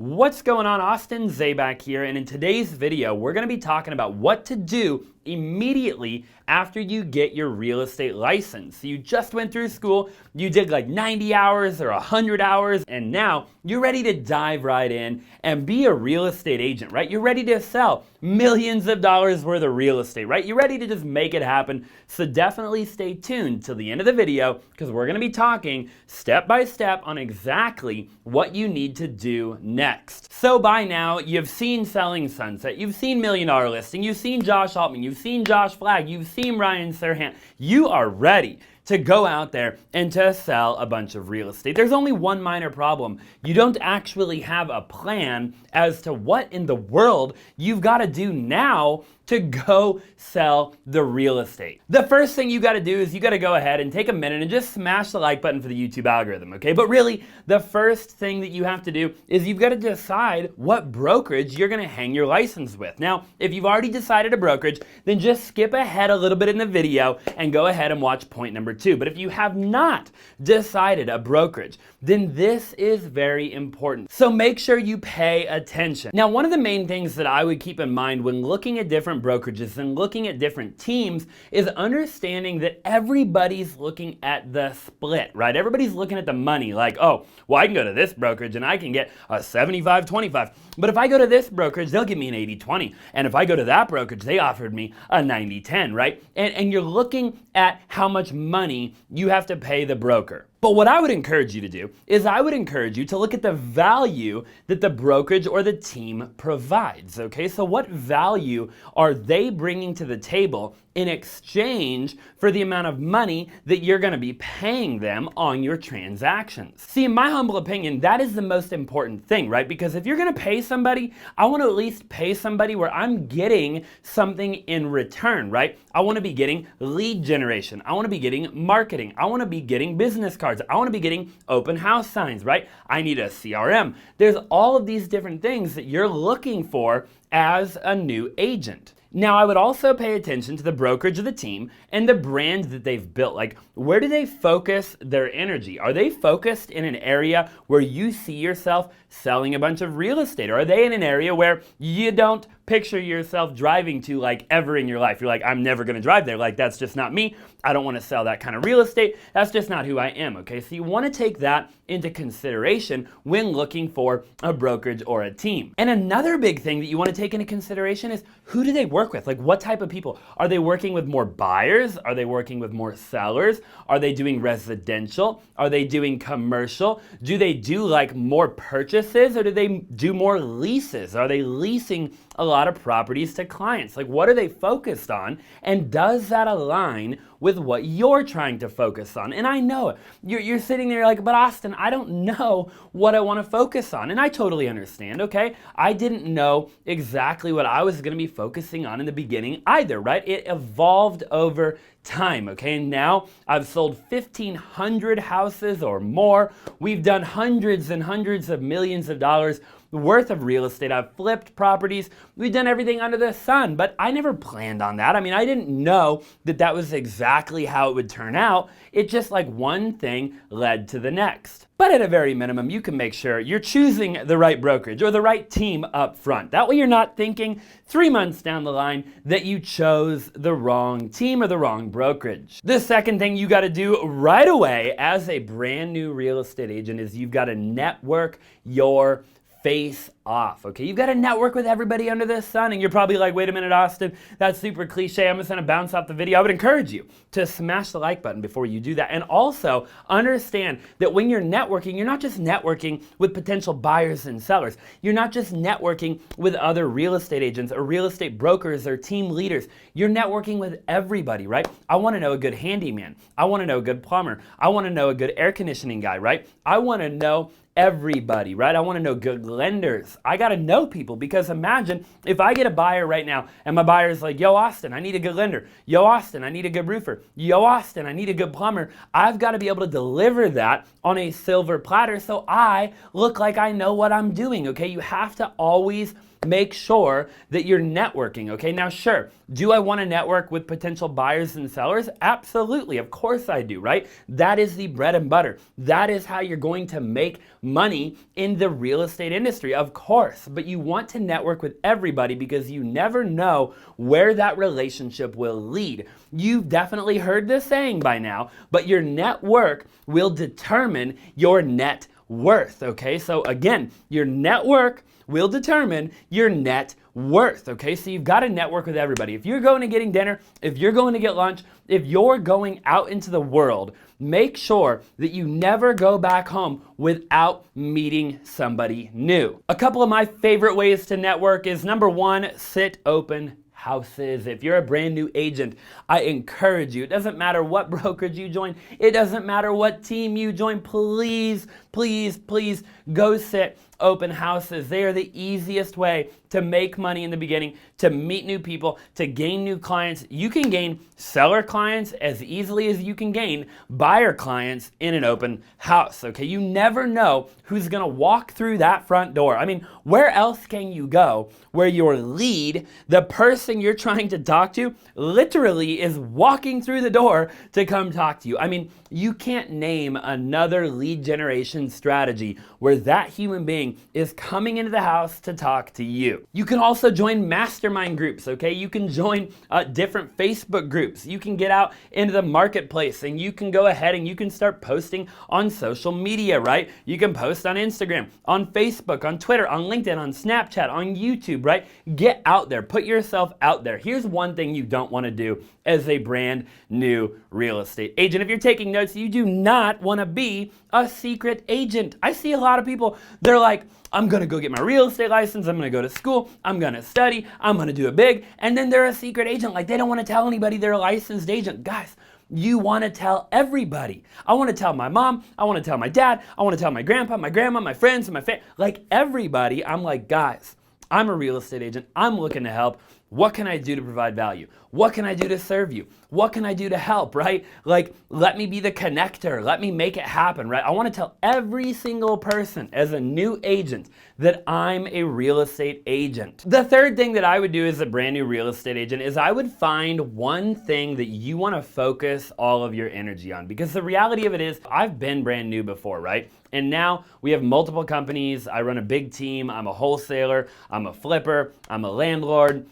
What's going on? Austin Zabak here, and in today's video, we're going to be talking about what to do immediately after you get your real estate license. So you just went through school, you did like 90 hours or 100 hours, and now you're ready to dive right in and be a real estate agent, right? You're ready to sell millions of dollars worth of real estate, right? You're ready to just make it happen. So definitely stay tuned till the end of the video because we're going to be talking step by step on exactly what you need to do next. So by now, you've seen Selling Sunset, you've seen $1 Million Listing, you've seen Josh Altman, you've seen Josh Flagg, you've seen Ryan Serhant. You are ready to go out there and to sell a bunch of real estate. There's only one minor problem. You don't actually have a plan as to what in the world you've got to do now to go sell the real estate. The first thing you got to do is you got to go ahead and take a minute and just smash the like button for the YouTube algorithm, okay? But really, the first thing that you have to do is you've got to decide what brokerage you're going to hang your license with. Now, if you've already decided a brokerage, then just skip ahead a little bit in the video and go ahead and watch point number 2. But if you have not decided a brokerage, then this is very important. So make sure you pay attention. Now, one of the main things that I would keep in mind when looking at different brokerages and looking at different teams is understanding that everybody's looking at the split, right? Everybody's looking at the money like, oh, well, I can go to this brokerage and I can get a 75-25. But if I go to this brokerage, they'll give me an 80-20. And if I go to that brokerage, they offered me a 90-10, right? And you're looking at how much money you have to pay the broker. But what I would encourage you to do is I would encourage you to look at the value that the brokerage or the team provides, okay? So what value are they bringing to the table in exchange for the amount of money that you're going to be paying them on your transactions? See, in my humble opinion, that is the most important thing, right? Because if you're going to pay somebody, I want to at least pay somebody where I'm getting something in return, right? I want to be getting lead generation. I want to be getting marketing. I want to be getting business cards. I want to be getting open house signs, right? I need a CRM. There's all of these different things that you're looking for as a new agent. Now, I would also pay attention to the brokerage of the team and the brand that they've built. Like, where do they focus their energy? Are they focused in an area where you see yourself selling a bunch of real estate? Or are they in an area where you don't picture yourself driving to like ever in your life? You're like, I'm never going to drive there. Like, that's just not me. I don't want to sell that kind of real estate. That's just not who I am, okay? So you want to take that into consideration when looking for a brokerage or a team. And another big thing that you want to take into consideration is who do they work with? Like, what type of people? Are they working with more buyers? Are they working with more sellers? Are they doing residential? Are they doing commercial? Do they do like more purchases or do they do more leases? Are they leasing a lot of properties to clients? Like, what are they focused on? And does that align with what you're trying to focus on? And I know it. You're sitting there like, but Austin, I don't know what I want to focus on. And I totally understand, okay? I didn't know exactly what I was going to be focusing on in the beginning either, right? It evolved over time, okay? And now I've sold 1,500 houses or more. We've done hundreds and hundreds of millions of dollars worth of real estate. I've flipped properties. We've done everything under the sun, but I never planned on that. I mean, I didn't know that that was exactly how it would turn out. It just like one thing led to the next. But at a very minimum, you can make sure you're choosing the right brokerage or the right team up front. That way you're not thinking 3 months down the line that you chose the wrong team or the wrong brokerage. The second thing you got to do right away as a brand new real estate agent is you've got to network your face off, okay? You've got to network with everybody under the sun, and you're probably like, wait a minute, Austin, that's super cliche. I'm just going to bounce off the video. I would encourage you to smash the like button before you do that. And also understand that when you're networking, you're not just networking with potential buyers and sellers. You're not just networking with other real estate agents or real estate brokers or team leaders. You're networking with everybody, right? I want to know a good handyman. I want to know a good plumber. I want to know a good air conditioning guy, right? I want to know everybody, right? I want to know good lenders. I got to know people because imagine if I get a buyer right now and my buyer's like, yo, Austin, I need a good lender. Yo, Austin, I need a good roofer. Yo, Austin, I need a good plumber. I've got to be able to deliver that on a silver platter so I look like I know what I'm doing, okay? You have to always make sure that you're networking, okay? Now, sure, do I want to network with potential buyers and sellers? Absolutely, of course I do, right? That is the bread and butter. That is how you're going to make money in the real estate industry, of course, but you want to network with everybody because you never know where that relationship will lead. You've definitely heard this saying by now, but your network will determine your net worth, okay? So again, your network will determine your net worth, okay? So you've got to network with everybody. If you're going to getting dinner, if you're going to get lunch, if you're going out into the world, make sure that you never go back home without meeting somebody new. A couple of my favorite ways to network is number one, sit open houses. If you're a brand new agent, I encourage you. It doesn't matter what brokerage you join. It doesn't matter what team you join. Please, please, please go sit open houses. They are the easiest way to make money in the beginning, to meet new people, to gain new clients. You can gain seller clients as easily as you can gain buyer clients in an open house, okay? You never know who's gonna walk through that front door. I mean, where else can you go where your lead, the person you're trying to talk to, literally is walking through the door to come talk to you? I mean, you can't name another lead generation strategy where that human being is coming into the house to talk to you. You can also join mastermind groups, okay? You can join different Facebook groups. You can get out into the marketplace and you can go ahead and you can start posting on social media, right? You can post on Instagram, on Facebook, on Twitter, on LinkedIn, on Snapchat, on YouTube, right? Get out there, put yourself out there. Here's one thing you don't want to do as a brand new real estate agent. If you're taking notes, you do not want to be a secret agent. I see a lot of people, they're like, I'm gonna go get my real estate license, I'm gonna go to school, I'm gonna study, I'm gonna do it big, and then they're a secret agent. Like, they don't want to tell anybody they're a licensed agent. Guys, you want to tell everybody. I want to tell my mom, I want to tell my dad, I want to tell my grandpa, my grandma, my friends, and my family, like everybody. I'm like, guys, I'm a real estate agent, I'm looking to help. What can I do to provide value? What can I do to serve you? What can I do to help, right? Like, let me be the connector. Let me make it happen, right? I want to tell every single person as a new agent that I'm a real estate agent. The third thing that I would do as a brand new real estate agent is I would find one thing that you want to focus all of your energy on. Because the reality of it is, I've been brand new before, right? And now we have multiple companies. I run a big team. I'm a wholesaler. I'm a flipper. I'm a landlord.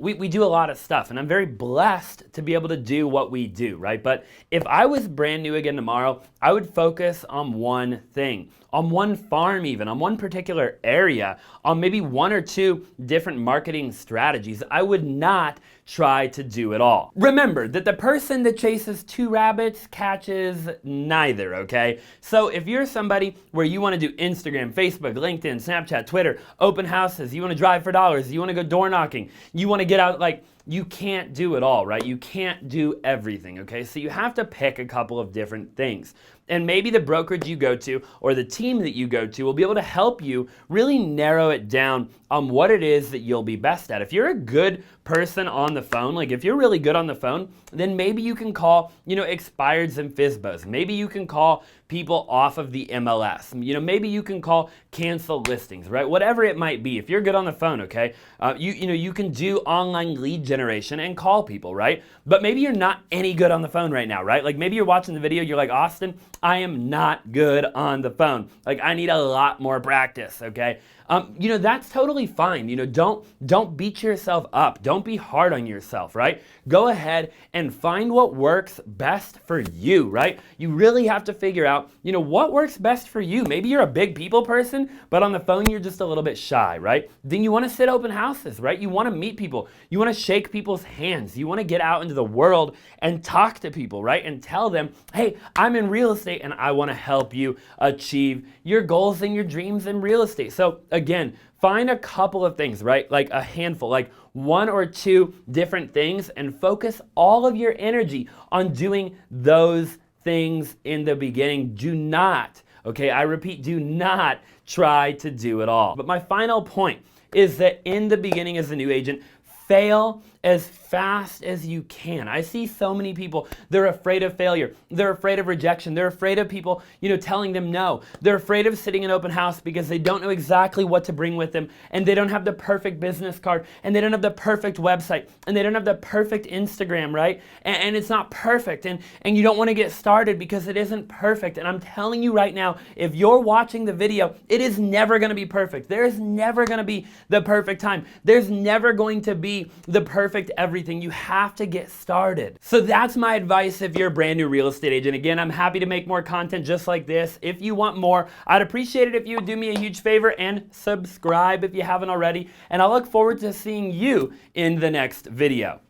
We do a lot of stuff, and I'm very blessed to be able to do what we do, right? But if I was brand new again tomorrow, I would focus on one thing, on one farm even, on one particular area, on maybe one or two different marketing strategies. I would not try to do it all. Remember that the person that chases two rabbits catches neither, okay? So if you're somebody where you want to do Instagram, Facebook, LinkedIn, Snapchat, Twitter, open houses, you want to drive for dollars, you want to go door knocking, you want to get out, like, you can't do it all, right? You can't do everything, okay? So you have to pick a couple of different things. And maybe the brokerage you go to or the team that you go to will be able to help you really narrow it down on what it is that you'll be best at. If you're a good person on the phone, like if you're really good on the phone, then maybe you can call, expireds and FSBOs. Maybe you can call people off of the MLS. Maybe you can call cancel listings, right? Whatever it might be. If you're good on the phone, okay, you can do online lead generation and call people, right? But maybe you're not any good on the phone right now, right? Like maybe you're watching the video, you're like, Austin, I am not good on the phone. Like I need a lot more practice, okay? That's totally fine. Don't beat yourself up. Don't be hard on yourself, right? Go ahead and find what works best for you, right? You really have to figure out, what works best for you. Maybe you're a big people person, but on the phone you're just a little bit shy, right? Then you want to sit open houses, right? You want to meet people. You want to shake people's hands. You want to get out into the world and talk to people, right? And tell them, hey, I'm in real estate and I want to help you achieve your goals and your dreams in real estate. So again, find a couple of things, right? Like a handful, like one or two different things, and focus all of your energy on doing those things in the beginning. Do not, okay, I repeat, do not try to do it all. But my final point is that in the beginning as a new agent, fail as fast as you can. I see so many people, they're afraid of failure. They're afraid of rejection. They're afraid of people, telling them no. They're afraid of sitting in open house because they don't know exactly what to bring with them, and they don't have the perfect business card, and they don't have the perfect website, and they don't have the perfect Instagram, right? And it's not perfect, and you don't want to get started because it isn't perfect. And I'm telling you right now, if you're watching the video, it is never going to be perfect. There is never going to be the perfect time. There's never going to be the perfect everything. You have to get started. So that's my advice if you're a brand new real estate agent. Again, I'm happy to make more content just like this. If you want more, I'd appreciate it if you would do me a huge favor and subscribe if you haven't already. And I look forward to seeing you in the next video.